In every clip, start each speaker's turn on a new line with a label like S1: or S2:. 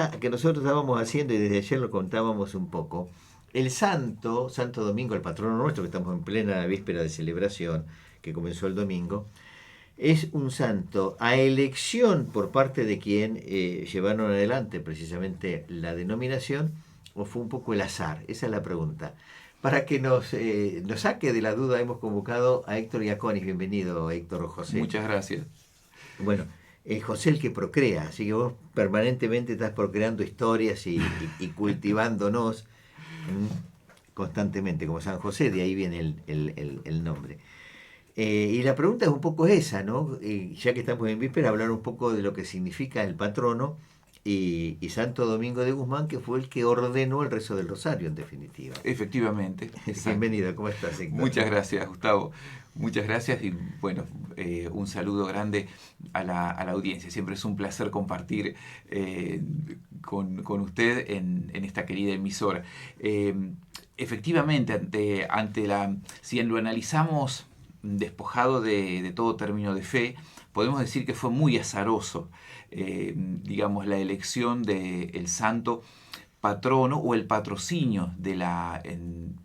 S1: cosa que nosotros estábamos haciendo y desde ayer lo contábamos un poco, el Santo Domingo, el patrono nuestro, que estamos en plena víspera de celebración, que comenzó el domingo, es un santo a elección por parte de quien llevaron adelante precisamente la denominación, o fue un poco el azar. Esa es la pregunta. Para que nos saque de la duda, hemos convocado a Héctor Iaconis. Bienvenido, Héctor o José.
S2: Muchas gracias.
S1: Bueno, José el que procrea, así que vos permanentemente estás procreando historias y cultivándonos constantemente, como San José, de ahí viene el nombre. Y la pregunta es un poco esa, ¿no? Ya que estamos en víspera, hablar un poco de lo que significa el patrono y Santo Domingo de Guzmán, que fue el que ordenó el rezo del rosario, en definitiva.
S2: Efectivamente, exacto.
S1: Bienvenido, ¿cómo estás, Héctor?
S2: Muchas gracias, Gustavo. Muchas gracias y bueno, un saludo grande a la audiencia. Siempre es un placer compartir con usted en esta querida emisora. Efectivamente, si bien lo analizamos despojado de todo término de fe, podemos decir que fue muy azaroso, digamos, la elección del santo patrono o el patrocinio de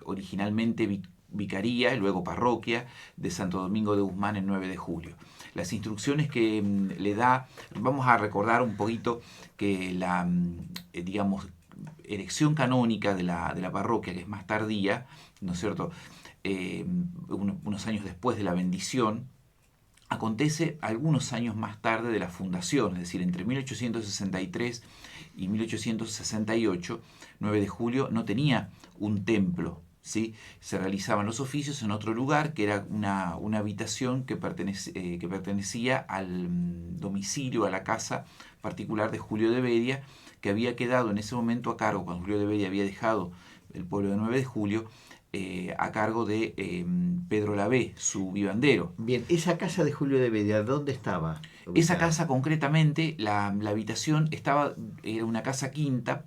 S2: originalmente vicaría y luego parroquia de Santo Domingo de Guzmán el 9 de julio. Las instrucciones que le da, vamos a recordar un poquito que digamos, elección canónica de la parroquia, que es más tardía, ¿no es cierto? Unos años después de la bendición, acontece algunos años más tarde de la fundación, es decir, entre 1863 y 1868, 9 de julio, no tenía un templo, ¿sí? Se realizaban los oficios en otro lugar, que era una habitación que pertenecía al domicilio, a la casa particular de Julio de Bedia, que había quedado en ese momento a cargo, cuando Julio de Bedia había dejado el pueblo de 9 de julio, a cargo de Pedro Lavé, su vivandero.
S1: Bien, esa casa de Julio de Bedia, ¿dónde estaba
S2: Esa
S1: ubicada?
S2: casa concretamente, la habitación era una casa quinta,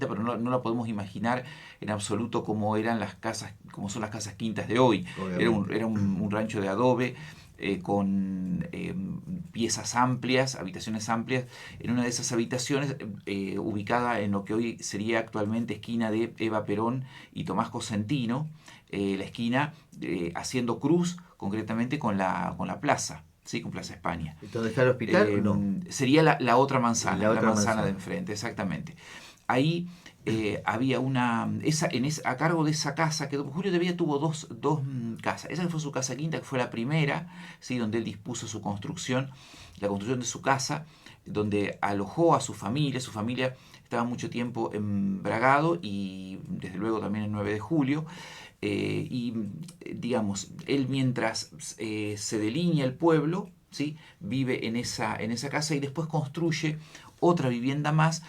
S2: pero no la podemos imaginar en absoluto como eran las casas, como son las casas quintas de hoy.
S1: Obviamente.
S2: Era un rancho de adobe con piezas amplias, habitaciones amplias. En una de esas habitaciones, ubicada en lo que hoy sería actualmente esquina de Eva Perón y Tomás Cosentino, la esquina haciendo cruz concretamente con la plaza. Sí, con Plaza España.
S1: ¿Dónde está el hospital? No,
S2: Sería la otra
S1: la
S2: manzana, la
S1: otra
S2: manzana de
S1: manzana.
S2: enfrente, exactamente. Ahí había a cargo de esa casa, que Julio de Villa tuvo dos casas. Esa fue su casa quinta, que fue la primera, ¿sí? Donde él dispuso la construcción de su casa, donde alojó a su familia. Su familia estaba mucho tiempo en Bragado y desde luego también el 9 de julio. Y digamos, él mientras se delinea el pueblo, ¿sí? Vive en esa casa y después construye otra vivienda más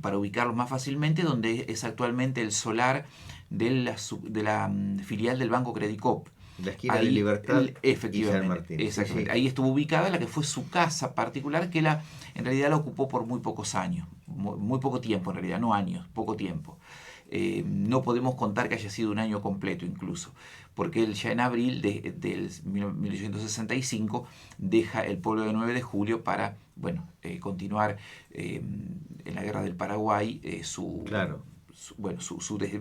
S2: para ubicarlos más fácilmente, donde es actualmente el solar de la filial del Banco Credicop.
S1: La esquina de
S2: Ahí,
S1: Libertad y San
S2: efectivamente,
S1: Martín. Sí,
S2: exactamente.
S1: sí.
S2: Ahí estuvo ubicada la que fue su casa particular, que en realidad la ocupó por muy pocos años, muy poco tiempo en realidad, no años, poco tiempo. No podemos contar que haya sido un año completo incluso, porque él ya en abril del 1865 deja el pueblo de 9 de julio para continuar en la guerra del Paraguay
S1: Claro.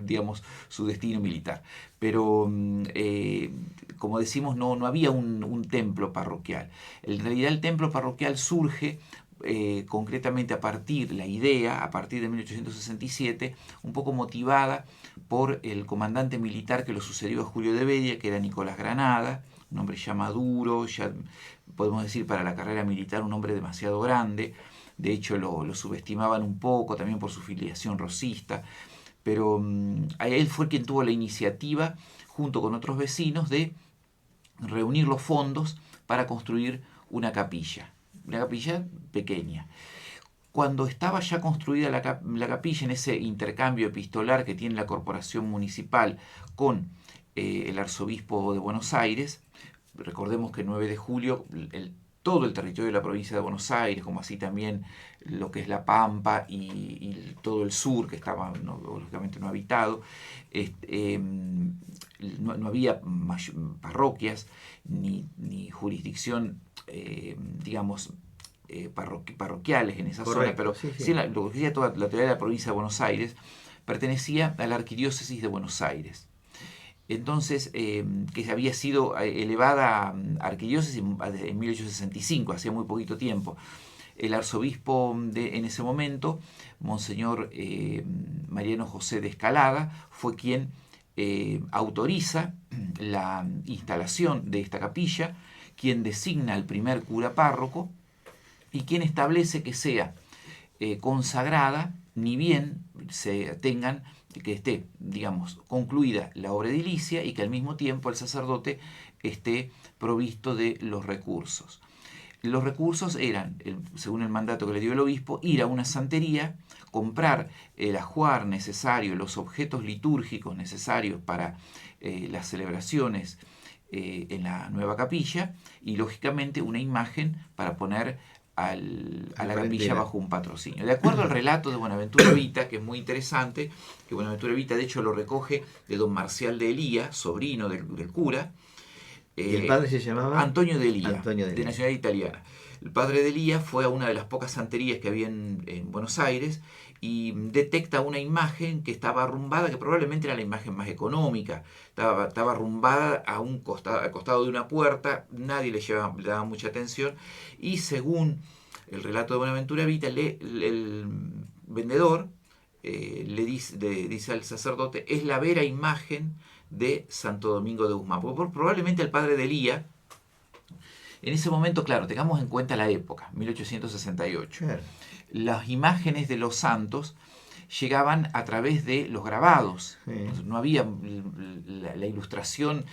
S2: digamos, su destino militar. Pero, como decimos, no había un templo parroquial. En realidad el templo parroquial surge concretamente a partir de 1867, un poco motivada por el comandante militar que lo sucedió a Julio de Bedia, que era Nicolás Granada, un hombre ya maduro, ya podemos decir para la carrera militar un hombre demasiado grande. De hecho lo subestimaban un poco también por su filiación rosista, pero él fue quien tuvo la iniciativa, junto con otros vecinos, de reunir los fondos para construir una capilla pequeña. Cuando estaba ya construida la capilla, en ese intercambio epistolar que tiene la corporación municipal con el arzobispo de Buenos Aires, recordemos que el 9 de julio todo el territorio de la provincia de Buenos Aires, como así también lo que es La Pampa y todo el sur, que estaba lógicamente no habitado, no había parroquias ni jurisdicción, digamos, parroquiales en esa
S1: Correcto,
S2: zona, pero
S1: sí, sí.
S2: sí, lo que decía toda la teoría de la provincia de Buenos Aires pertenecía a la arquidiócesis de Buenos Aires. Entonces, que había sido elevada a arquidiócesis en 1865, hacía muy poquito tiempo. El arzobispo en ese momento, Monseñor Mariano José de Escalada, fue quien autoriza la instalación de esta capilla, quien designa al primer cura párroco y quien establece que sea consagrada, ni bien que esté, digamos, concluida la obra edilicia y que al mismo tiempo el sacerdote esté provisto de los recursos. Los recursos eran, según el mandato que le dio el obispo, ir a una santería, comprar el ajuar necesario, los objetos litúrgicos necesarios para las celebraciones en la nueva capilla y, lógicamente, una imagen para poner a la capilla bajo un patrocinio. De acuerdo al relato de Buenaventura Vita, que es muy interesante, que Buenaventura Vita de hecho lo recoge de don Marcial de Elía, sobrino del cura.
S1: ¿Y el padre se llamaba?
S2: Antonio de Elía,
S1: Antonio de Elía,
S2: de nacionalidad italiana. El padre de Elía fue a una de las pocas santerías que había en Buenos Aires y detecta una imagen que estaba arrumbada, que probablemente era la imagen más económica. Estaba arrumbada al costado de una puerta, nadie le daba mucha atención y, según el relato de Buenaventura Vita, el vendedor le dice al sacerdote: es la vera imagen de Santo Domingo de Guzmán. Porque probablemente el padre de Elía, en ese momento, claro, tengamos en cuenta la época, 1868.
S1: claro.
S2: Las imágenes de los santos llegaban a través de los grabados.
S1: Sí.
S2: No había la ilustración.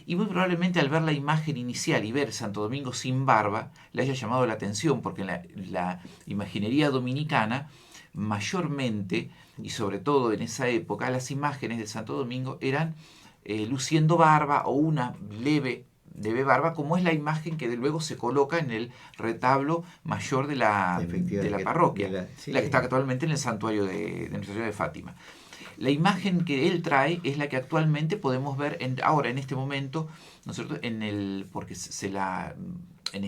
S2: Y muy probablemente al ver la imagen inicial y ver Santo Domingo sin barba, le haya llamado la atención, porque la imaginería dominicana, mayormente, y sobre todo en esa época, las imágenes de Santo Domingo eran luciendo barba o una leve barba, como es la imagen que de luego se coloca en el retablo mayor de la parroquia,
S1: sí,
S2: la que está actualmente en el santuario de Nuestra Señora de Fátima. La imagen que él trae es la que actualmente podemos ver ahora, en este momento, ¿no es cierto? Porque en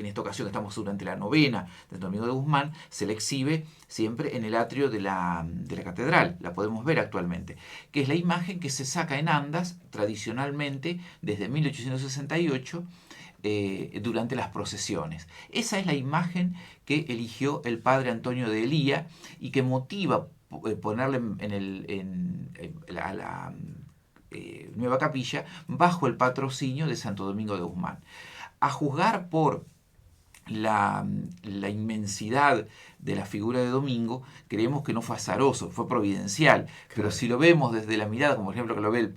S2: esta ocasión que estamos durante la novena de Santo Domingo de Guzmán, se la exhibe siempre en el atrio de la catedral, la podemos ver actualmente, que es la imagen que se saca en andas tradicionalmente desde 1868 durante las procesiones. Esa es la imagen que eligió el padre Antonio de Elía y que motiva ponerle en la nueva capilla bajo el patrocinio de Santo Domingo de Guzmán. A juzgar por la inmensidad de la figura de Domingo, creemos que no fue azaroso, fue providencial. Claro. Pero si lo vemos desde la mirada, como por ejemplo que lo ve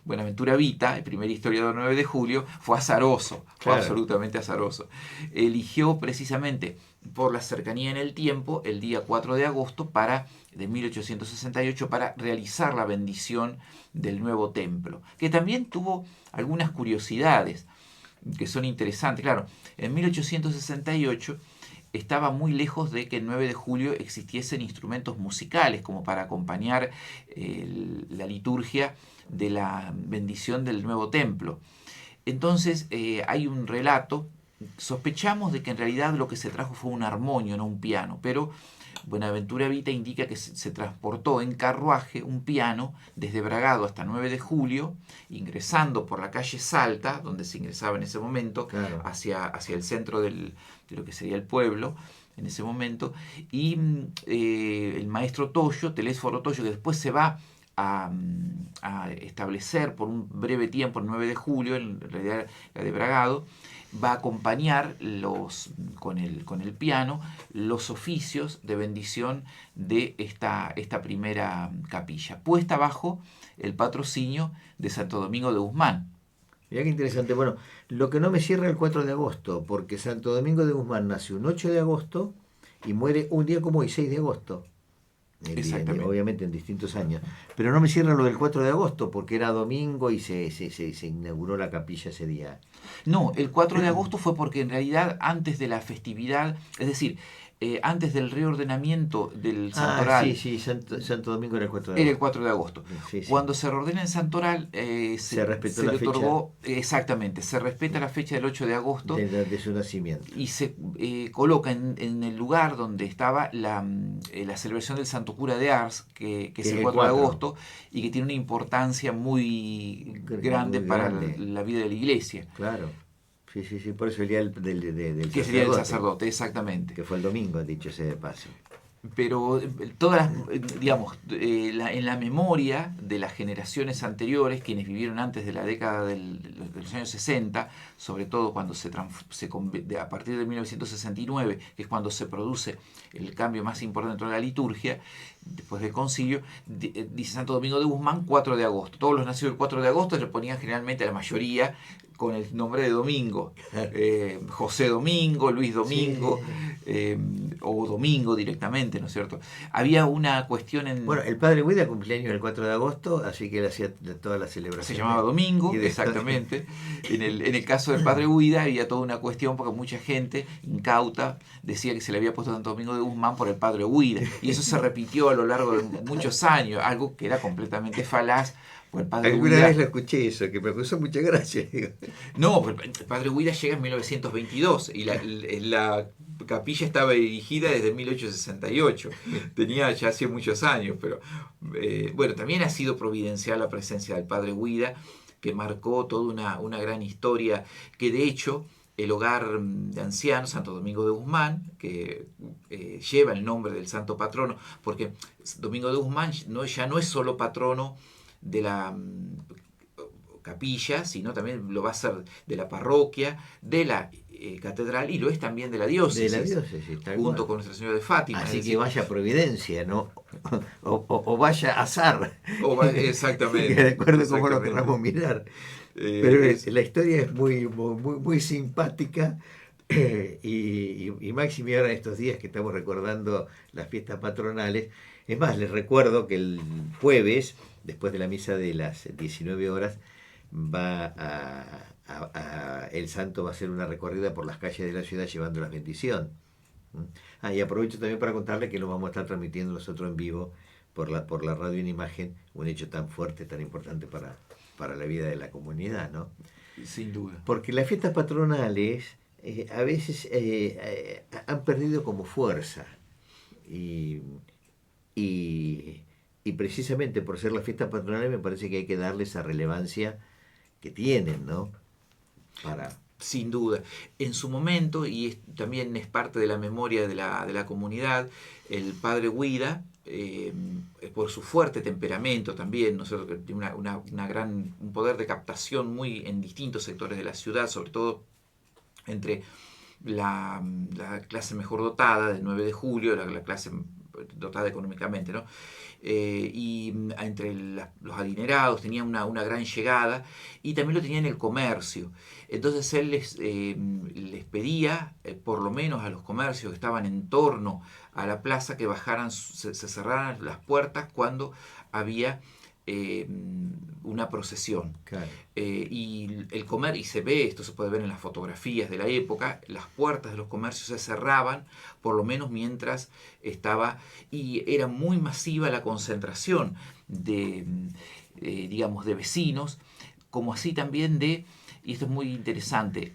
S2: Buenaventura Vita, el primer historiador 9 de julio, fue azaroso, fue absolutamente azaroso. Eligió precisamente por la cercanía en el tiempo el día 4 de agosto de 1868 para realizar la bendición del nuevo templo, que también tuvo algunas curiosidades que son interesantes. Claro, en 1868 estaba muy lejos de que el 9 de julio existiesen instrumentos musicales como para acompañar la liturgia de la bendición del nuevo templo. Entonces hay un relato, sospechamos de que en realidad lo que se trajo fue un armonio, no un piano, pero Buenaventura Vita indica que se transportó en carruaje un piano desde Bragado hasta 9 de julio, ingresando por la calle Salta, donde se ingresaba en ese momento, claro, hacia el centro de lo que sería el pueblo en ese momento, y el maestro Toyo, Telésforo Toyo, que después se va a establecer por un breve tiempo el 9 de julio, en realidad la de Bragado, va a acompañar con el piano los oficios de bendición de esta primera capilla, puesta bajo el patrocinio de Santo Domingo de Guzmán.
S1: Mirá qué interesante. Bueno, lo que no me cierra el 4 de agosto, porque Santo Domingo de Guzmán nació un 8 de agosto y muere un día como hoy, 6 de agosto.
S2: Exactamente.
S1: Obviamente en distintos años. Pero no me cierra lo del 4 de agosto, porque era domingo y se inauguró la capilla ese día.
S2: No, el 4 de agosto fue porque en realidad antes de la festividad, es decir, antes del reordenamiento del santoral,
S1: Sí, Santo Domingo era el 4 de
S2: era el
S1: agosto.
S2: 4 de agosto.
S1: Sí, sí.
S2: Cuando se reordena el santoral,
S1: Se respetó
S2: se
S1: la
S2: le
S1: fecha
S2: otorgó, exactamente, se respeta la fecha del 8 de agosto
S1: de su nacimiento.
S2: y se coloca en el lugar donde estaba la celebración del Santo Cura de Ars, que
S1: Que
S2: es
S1: es
S2: el
S1: el
S2: 4 de
S1: 4.
S2: agosto, y que tiene una importancia muy grande
S1: Muy
S2: para
S1: grande,
S2: la vida de la iglesia,
S1: claro. Sí, por eso el día del
S2: que sería el
S1: sacerdote,
S2: sacerdote, exactamente.
S1: que fue el domingo, dicho sea de paso.
S2: Pero todas digamos, en la memoria de las generaciones anteriores, quienes vivieron antes de la década de los años 60, sobre todo cuando a partir de 1969, que es cuando se produce el cambio más importante dentro de la liturgia, después del concilio, dice Santo Domingo de Guzmán, 4 de agosto. Todos los nacidos el 4 de agosto le ponían generalmente, la mayoría, con el nombre de Domingo. José Domingo, Luis Domingo,
S1: Sí.
S2: o Domingo directamente, ¿no es cierto? Había una cuestión
S1: Bueno, el padre Guida cumpleaños el 4 de agosto, así que él hacía todas las
S2: se
S1: celebraciones.
S2: llamaba
S1: Y
S2: Domingo,
S1: de,
S2: exactamente. En el caso del padre Guida había toda una cuestión porque mucha gente incauta decía que se le había puesto Santo Domingo de Guzmán por el padre Guida. Y eso se repitió a lo largo de muchos años, algo que era completamente falaz. Pues el padre
S1: alguna vez
S2: Guida,
S1: lo escuché eso, que me causó mucha gracia. Digo.
S2: no, el padre Guida llega en 1922 y la capilla estaba dirigida desde 1868. Tenía ya hace muchos años, pero bueno, también ha sido providencial la presencia del padre Guida, que marcó toda una gran historia, que de hecho el hogar de ancianos, Santo Domingo de Guzmán, que lleva el nombre del santo patrono, porque Domingo de Guzmán ya no es solo patrono de la capilla, sino también lo va a ser de la parroquia, de la catedral, y lo es también de la
S1: De la
S2: diócesis,
S1: diócesis, tal
S2: junto
S1: cual.
S2: con Nuestra Señora de Fátima. Es
S1: Así que
S2: decir,
S1: vaya providencia, ¿no? O vaya azar, que de
S2: exactamente,
S1: acuerdo a cómo lo
S2: exactamente.
S1: queramos mirar. Pero
S2: Es
S1: la historia es muy simpática y Máxime ahora en estos días que estamos recordando las fiestas patronales. Es más, les recuerdo que el jueves, después de la misa de las 19 horas, el santo va a hacer una recorrida por las calles de la ciudad llevando la bendición. Y aprovecho también para contarle que lo vamos a estar transmitiendo nosotros en vivo por la radio en imagen, un hecho tan fuerte, tan importante para la vida de la comunidad, ¿no?
S2: sin duda.
S1: Porque las fiestas patronales a veces han perdido como fuerza y, y, y precisamente por ser las fiestas patronales me parece que hay que darle esa relevancia que tienen, ¿no? Para...
S2: Sin duda. En su momento, y también es parte de la memoria de la comunidad, el padre Guida, por su fuerte temperamento también, ¿no es cierto? Que tiene un poder de captación muy en distintos sectores de la ciudad, sobre todo entre la clase mejor dotada del 9 de julio, la clase dotada económicamente, ¿no? Y entre los adinerados tenía una gran llegada, y también lo tenía en el comercio. Entonces él les pedía, por lo menos a los comercios que estaban en torno a la plaza, que bajaran, se cerraran las puertas cuando había una procesión.
S1: Claro.
S2: Y y se ve, esto se puede ver en las fotografías de la época, las puertas de los comercios se cerraban, por lo menos mientras estaba, y era muy masiva la concentración de, digamos, de vecinos, como así también de, y esto es muy interesante,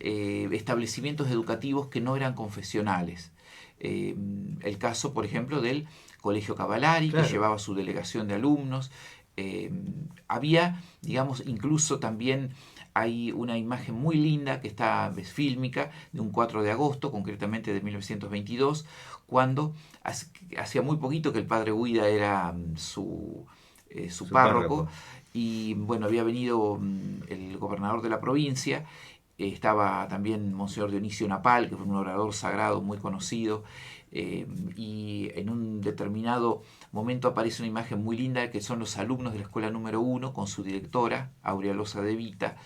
S2: establecimientos educativos que no eran confesionales. El caso, por ejemplo, del Colegio Cavalari,
S1: Claro.
S2: que llevaba su delegación de alumnos. Había, digamos, incluso también hay una imagen muy linda que es fílmica, de un 4 de agosto, concretamente de 1922, cuando hacía muy poquito que el padre Guida era su párroco, y bueno, había venido el gobernador de la provincia, estaba también Monseñor Dionisio Napal, que fue un orador sagrado muy conocido, y en un determinado momento aparece una imagen muy linda que son los alumnos de la escuela número 1 con su directora, Aurea Loza de Vita,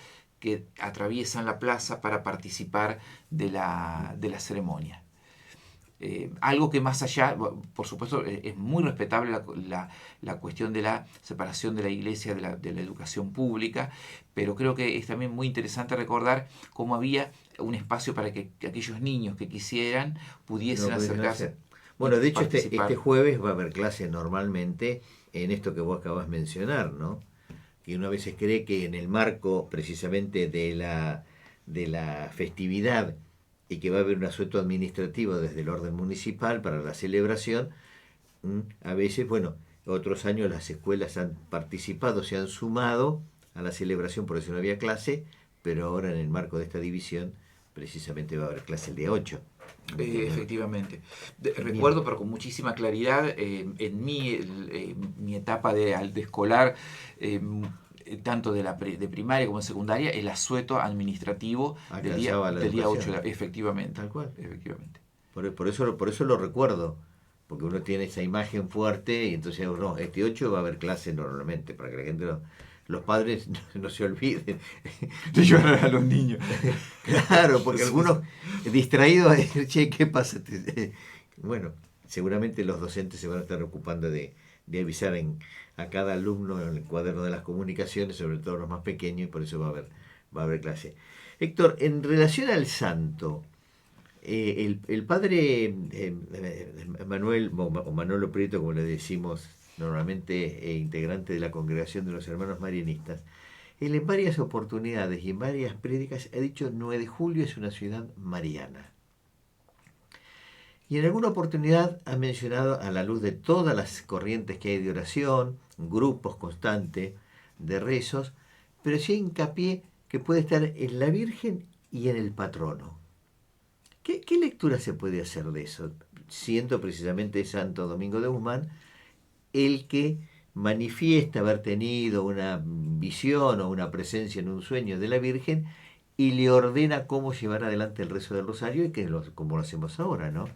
S2: que atraviesan la plaza para participar de la ceremonia. algo que más allá, por supuesto, es muy respetable la cuestión de la separación de la iglesia de la educación pública, pero creo que es también muy interesante recordar cómo había un espacio para que aquellos niños que quisieran pudiesen
S1: No pudiesen
S2: acercarse
S1: hacer.
S2: y
S1: Bueno, de hecho, este
S2: participar.
S1: jueves va a haber clase normalmente en esto que vos acabas de mencionar, ¿no? Que uno a veces cree que en el marco precisamente de la festividad y que va a haber un asueto administrativo desde el orden municipal para la celebración, a veces, bueno, otros años las escuelas han participado, se han sumado a la celebración, por eso no había clase, pero ahora en el marco de esta división precisamente va a haber clase el día 8.
S2: Efectivamente.
S1: Bien.
S2: Recuerdo, pero con muchísima claridad, en mi etapa de escolar, tanto de primaria como de secundaria, el asueto administrativo
S1: Alcanzaba la
S2: del día 8,
S1: educación,
S2: efectivamente.
S1: tal cual.
S2: Efectivamente.
S1: Por eso lo recuerdo, porque uno tiene esa imagen fuerte y entonces, no, este 8 va a haber clase normalmente, para que la gente, los padres no se olviden.
S2: De llorar a los niños.
S1: Claro, porque algunos distraídos a decir, che, ¿qué pasa? Bueno, seguramente los docentes se van a estar ocupando de avisar a cada alumno en el cuaderno de las comunicaciones, sobre todo los más pequeños, y por eso va a haber clase. Héctor, en relación al santo, el padre Manuel, o Manolo Prieto, como le decimos normalmente, integrante de la congregación de los hermanos marianistas, él en varias oportunidades y en varias prédicas ha dicho 9 de julio es una ciudad mariana. Y en alguna oportunidad ha mencionado, a la luz de todas las corrientes que hay de oración, grupos constantes de rezos, pero sí hincapié que puede estar en la Virgen y en el patrono. ¿Qué lectura se puede hacer de eso? Siendo precisamente Santo Domingo de Guzmán el que manifiesta haber tenido una visión o una presencia en un sueño de la Virgen y le ordena cómo llevar adelante el rezo del rosario y como lo hacemos ahora, ¿no?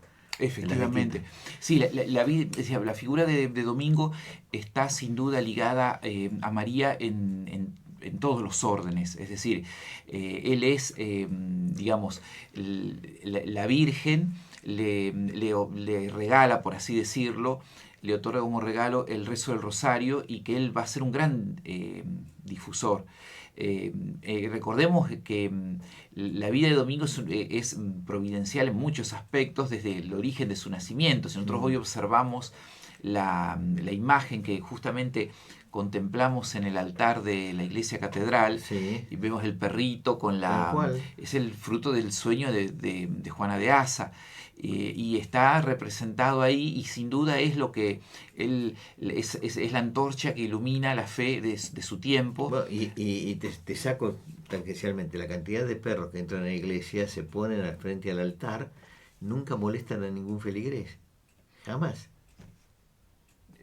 S1: En las
S2: Efectivamente.
S1: distintas.
S2: Sí, la figura de Domingo está sin duda ligada a María en todos los órdenes. Es decir, él es, digamos, la Virgen le regala, por así decirlo, le otorga como regalo el rezo del rosario y que él va a ser un gran difusor. Recordemos que la vida de Domingo es providencial en muchos aspectos desde el origen de su nacimiento. Si nosotros hoy observamos la imagen que justamente contemplamos en el altar de la iglesia catedral,
S1: Sí,
S2: y vemos el perrito con
S1: tal cual.
S2: es el fruto del sueño de Juana de Asa, y está representado ahí y sin duda es lo que él es la antorcha que ilumina la fe de su tiempo.
S1: Bueno, y te saco tangencialmente, la cantidad de perros que entran a la iglesia, se ponen al frente al altar, nunca molestan a ningún feligrés, jamás.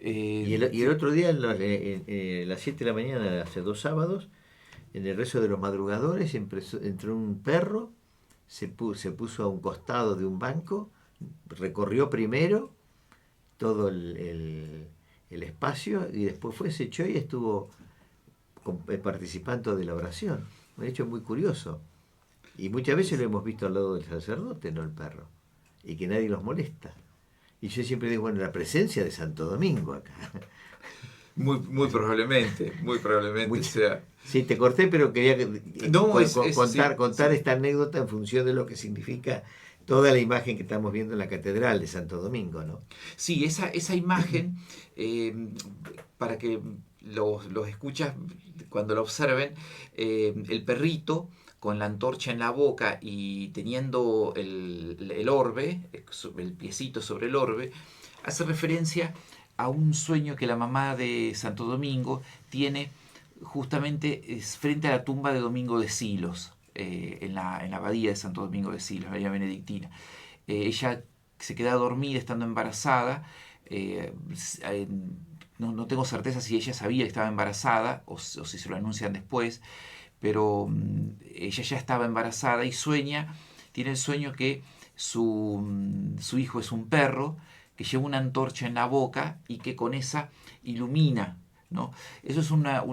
S1: Y el otro día, a las 7 de la mañana, hace 2 sábados, en el rezo de los madrugadores, entró un perro, se puso a un costado de un banco, recorrió primero todo el espacio y después se echó y estuvo participando de la oración. Un hecho muy curioso. Y muchas veces lo hemos visto al lado del sacerdote, no el perro. Y que nadie los molesta. Y yo siempre digo, bueno, la presencia de Santo Domingo acá.
S2: Muy probablemente
S1: Mucha-
S2: sea.
S1: Sí, te corté, pero quería
S2: No, sí,
S1: contar
S2: sí.
S1: esta anécdota en función de lo que significa toda la imagen que estamos viendo en la Catedral de Santo Domingo, ¿no?
S2: Sí, esa imagen, para que los escuchas cuando lo observen, el perrito con la antorcha en la boca y teniendo el orbe, el piecito sobre el orbe, hace referencia a un sueño que la mamá de Santo Domingo tiene justamente frente a la tumba de Domingo de Silos, en la abadía de Santo Domingo de Silos, la abadía benedictina. Ella se queda dormida estando embarazada. eh, no tengo certeza si ella sabía que estaba embarazada o si se lo anuncian después, pero ella ya estaba embarazada y tiene el sueño que su hijo es un perro que lleva una antorcha en la boca y que con esa ilumina, ¿no? Eso es una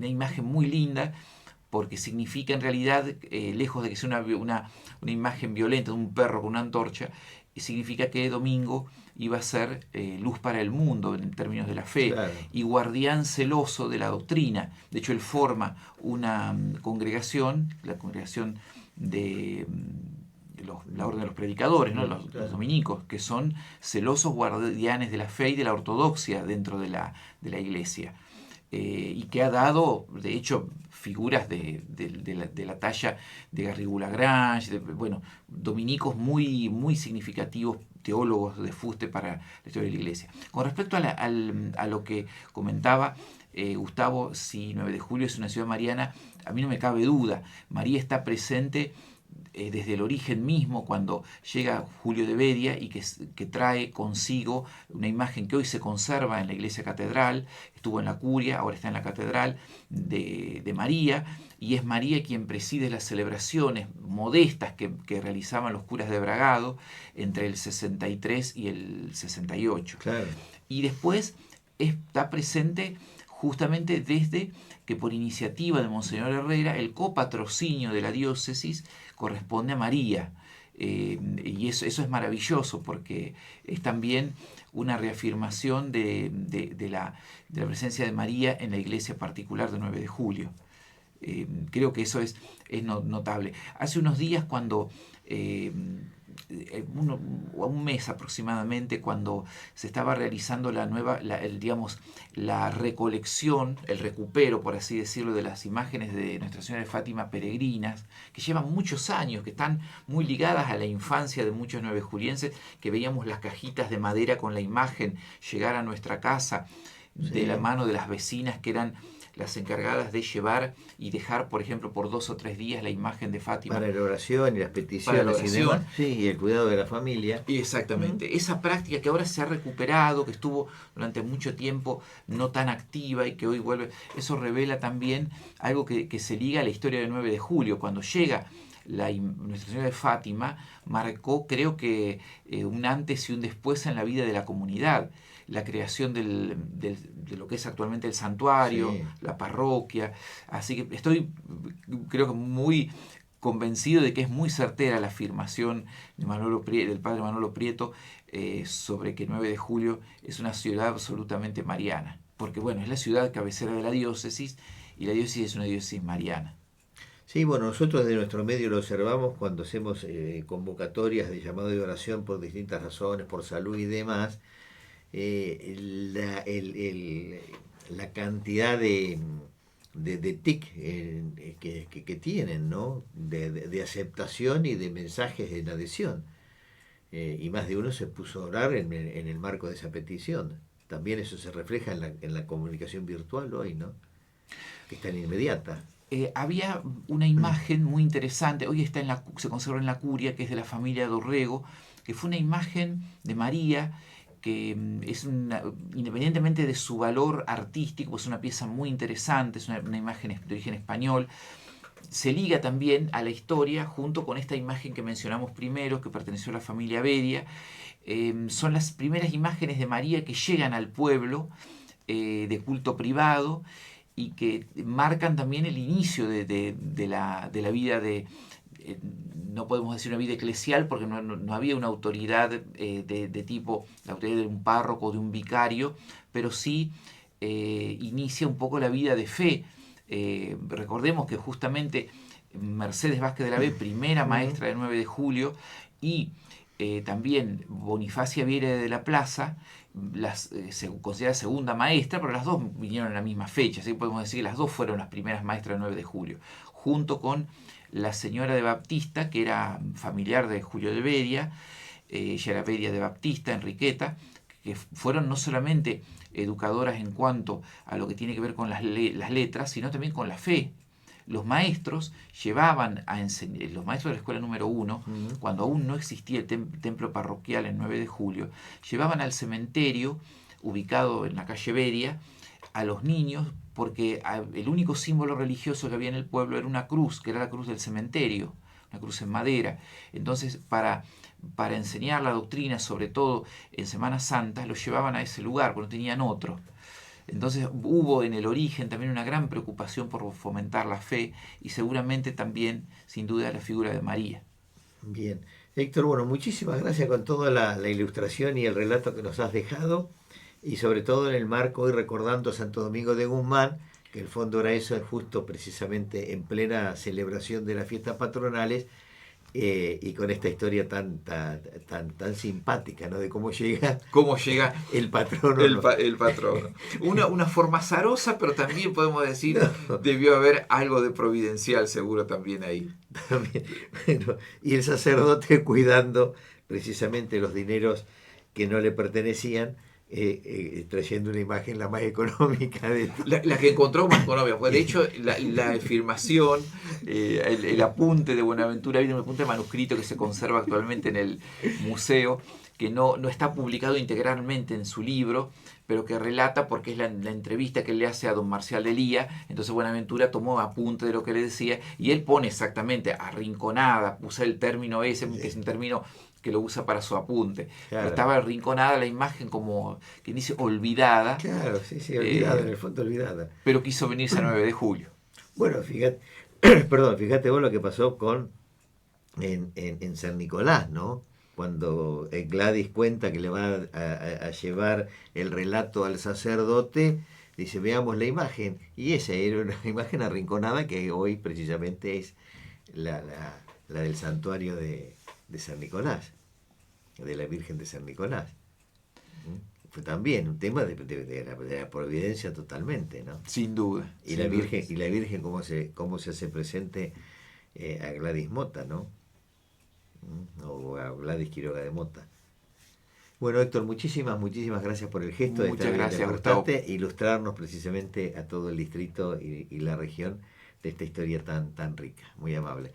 S2: imagen muy linda porque significa en realidad, lejos de que sea una imagen violenta de un perro con una antorcha, significa que domingo iba a ser luz para el mundo en términos de la fe,
S1: Claro.
S2: y guardián celoso de la doctrina. De hecho, él forma una congregación, la congregación de la orden de los predicadores, ¿no? Los dominicos, que son celosos guardianes de la fe y de la ortodoxia dentro de la iglesia. Y que ha dado, de hecho, figuras de la talla de Garrigou-Lagrange, bueno, dominicos muy, muy significativos, teólogos de fuste para la historia de la iglesia. Con respecto a lo que comentaba Gustavo, si 9 de julio es una ciudad mariana, a mí no me cabe duda. María está presente desde el origen mismo, cuando llega Julio de Vedia y que trae consigo una imagen que hoy se conserva en la iglesia catedral, estuvo en la curia, ahora está en la catedral, de María, y es María quien preside las celebraciones modestas que realizaban los curas de Bragado entre el 63 y el 68.
S1: Claro.
S2: Y después está presente justamente desde que, por iniciativa de Monseñor Herrera, el copatrocinio de la diócesis corresponde a María. Y eso es maravilloso, porque es también una reafirmación de la presencia de María en la iglesia particular de 9 de julio. Creo que eso es notable. Hace unos días, cuando un mes aproximadamente, cuando se estaba realizando la recolección, el recupero, por así decirlo, de las imágenes de Nuestra Señora de Fátima peregrinas, que llevan muchos años, que están muy ligadas a la infancia de muchos nuevejulienses, que veíamos las cajitas de madera con la imagen llegar a nuestra casa de la mano de las vecinas, que eran las encargadas de llevar y dejar, por ejemplo, por 2 o 3 días la imagen de Fátima.
S1: Para la oración y las peticiones y demás. Sí, y el cuidado de la familia.
S2: Exactamente. Esa práctica que ahora se ha recuperado, que estuvo durante mucho tiempo no tan activa y que hoy vuelve, eso revela también algo que se liga a la historia del 9 de julio. Cuando llega Nuestra Señora de Fátima, marcó, creo que, un antes y un después en la vida de la comunidad. La creación de lo que es actualmente el santuario, sí, la parroquia. Así que estoy, creo que muy convencido de que es muy certera la afirmación del padre Manolo Prieto sobre que 9 de julio es una ciudad absolutamente mariana. Porque, bueno, es la ciudad cabecera de la diócesis, y la diócesis es una diócesis mariana.
S1: Sí, bueno, nosotros de nuestro medio lo observamos cuando hacemos convocatorias de llamado de oración por distintas razones, por salud y demás. La cantidad de tic que tienen, ¿no? De aceptación y de mensajes en adhesión. Y más de uno se puso a orar en el marco de esa petición. También eso se refleja en la comunicación virtual hoy, ¿no? Que es tan inmediata.
S2: Había una imagen muy interesante, hoy se conserva en la curia, que es de la familia Dorrego, que fue una imagen de María, que es independientemente de su valor artístico, es una pieza muy interesante, es una imagen de origen español. Se liga también a la historia junto con esta imagen que mencionamos primero, que perteneció a la familia Bedia. Son las primeras imágenes de María que llegan al pueblo de culto privado, y que marcan también el inicio de la vida no podemos decir una vida eclesial, porque no había una autoridad de tipo, la autoridad de un párroco o de un vicario, pero sí inicia un poco la vida de fe. Recordemos que justamente Mercedes Vázquez de la B, primera maestra de 9 de julio, y también Bonifacia Viera de la Plaza, se considera segunda maestra, pero las dos vinieron en la misma fecha, así que podemos decir que las dos fueron las primeras maestras del 9 de julio, junto con la señora de Baptista, que era familiar de Julio de Bedia, ella era Bedia de Baptista, Enriqueta, que fueron no solamente educadoras en cuanto a lo que tiene que ver con las letras, sino también con la fe. Los maestros llevaban a enseñar, los maestros de la escuela número 1, cuando aún no existía el templo parroquial en 9 de julio, llevaban al cementerio, ubicado en la calle Bedia, a los niños, porque el único símbolo religioso que había en el pueblo era una cruz, que era la cruz del cementerio, una cruz en madera. Entonces, para enseñar la doctrina, sobre todo en Semana Santa, los llevaban a ese lugar, porque no tenían otro. Entonces hubo en el origen también una gran preocupación por fomentar la fe y seguramente también, sin duda, la figura de María.
S1: Bien. Héctor, bueno, muchísimas gracias con toda la ilustración y el relato que nos has dejado, y sobre todo en el marco y recordando Santo Domingo de Guzmán, que el fondo era eso, es justo precisamente en plena celebración de las fiestas patronales, y con esta historia tan simpática, ¿no? De
S2: Cómo llega
S1: el patrono.
S2: el patrono. Una forma azarosa, pero también podemos decir,
S1: No,
S2: debió haber algo de providencial seguro también ahí.
S1: también, bueno, y el sacerdote cuidando precisamente los dineros que no le pertenecían, trayendo una imagen la más económica de
S2: La que encontró más económica, porque de hecho la afirmación, el apunte de Buenaventura, hay un apunte manuscrito que se conserva actualmente en el museo, que no está publicado integralmente en su libro, pero que relata, porque es la entrevista que él le hace a don Marcial de Lía. Entonces Buenaventura tomó apunte de lo que le decía y él pone exactamente arrinconada, usa el término ese, que es un término que lo usa para su apunte. Pero
S1: Claro,
S2: estaba arrinconada la imagen, como quien dice, olvidada,
S1: claro, sí, olvidada, en el fondo olvidada.
S2: pero quiso venirse a 9 de julio.
S1: Bueno, fíjate, perdón, fíjate vos lo que pasó en San Nicolás, ¿no? Cuando Gladys cuenta que le va a llevar el relato al sacerdote, dice, veamos la imagen. Y esa era una imagen arrinconada que hoy precisamente es la del santuario de San Nicolás, de la Virgen de San Nicolás. ¿Mm? Fue también un tema de la providencia totalmente, ¿no?
S2: Sin duda.
S1: Y
S2: sin duda.
S1: La Virgen cómo se hace presente, a Gladys Mota, ¿no? O a Gladys Quiroga de Mota. Bueno, Héctor, muchísimas gracias por el gesto de
S2: Muchas
S1: estar
S2: gracias, Gustavo.
S1: ilustrarnos precisamente a todo el distrito y la región de esta historia tan rica. Muy amable.